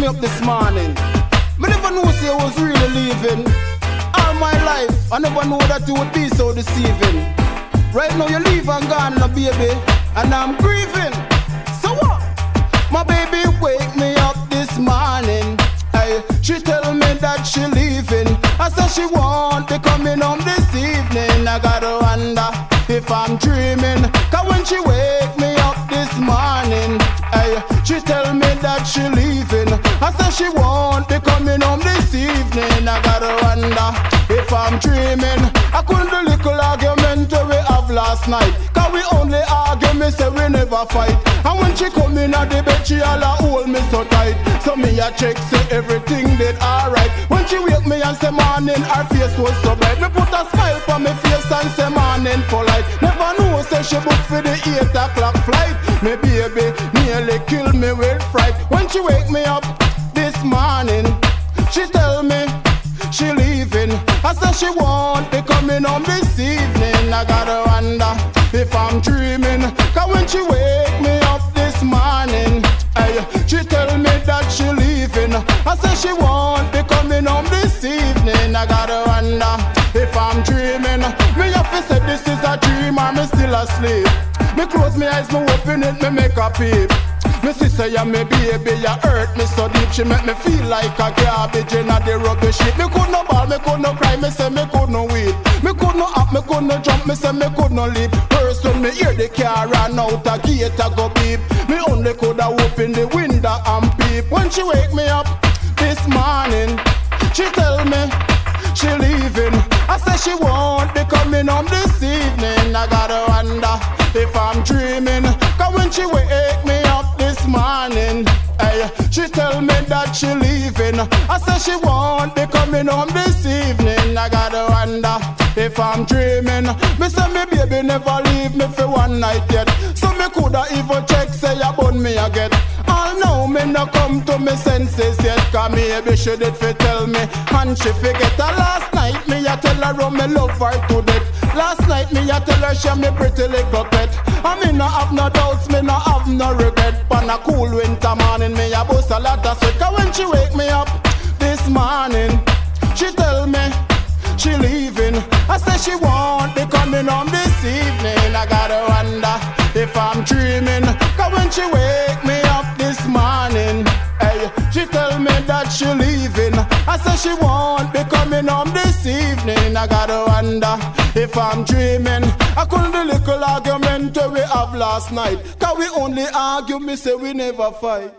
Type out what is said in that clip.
up this morning. Me never knew say I was really leaving. All my life, I never knew that you would be so deceiving. Right now you leave and gone, no baby, and I'm grieving. So what? My baby wake me up this morning. Hey, she tell me that she leaving. I said she won't be coming home this evening. I gotta wonder if I'm dreaming. Cause when she wake me up this morning, hey, she tell me that she leaving. I said she won't be coming home this evening. I gotta wonder if I'm dreaming. I couldn't the little argument we have last night. Cause we only argue, me say we never fight. And when she come in at the bed, she all a hold me so tight. So me a check, say everything did alright. When she wake me and say morning, her face was so bright. Me put a smile on me face and say morning polite. Never knew, say she booked for the 8 o'clock flight. Me baby nearly kill me with fright. When she wake me up this morning, she tell me she leaving. I said she won't be coming home this evening. I gotta wonder if I'm dreaming. Cause when she wake me up this morning, hey, she tell me that she leaving. I said she won't be coming home this evening. I gotta wonder if I'm dreaming. Me have to say this is a dream or me still asleep. Me close my eyes, me open it, me make a peep. Me sister, ya me baby, ya hurt me so deep. She make me feel like a garbage in a the rubbish heap. Me could no ball, me could no cry, me say me could no weep. Me could no up, me could no jump, me say me could no leap. First when me hear the car run out, a gate a go beep. Me only could a open the window and peep. When she wake me up this morning, she tell me she leaving. I say she won't be coming home this evening. I gotta wonder if I'm dreaming. Cause when she wake me up this morning, hey, she tell me that she leaving. I say she won't be coming home this evening. I gotta wonder if I'm dreaming. Me say me baby never leave me for one night yet. So me coulda even check say ya bun me a get. All now me no come to me senses yet. Cause maybe she did fi tell me and she forget her. Last night me a tell her how me love her to death. Last night me a tell her she me pretty little pet. And me no have no doubts, me no have no regret. On a cool winter morning me a bust a lot of sweat. Cause when she wake me up this morning, she tell me she leaving. I say she won't be coming home this evening. I gotta wonder if I'm dreaming. Cause when she wake me up this morning, hey, she tell me that she leaving. I say she won't be coming home this evening. I gotta wonder if I'm dreaming. I couldn't the little argument we have last night. Cause we only argue, me say we never fight.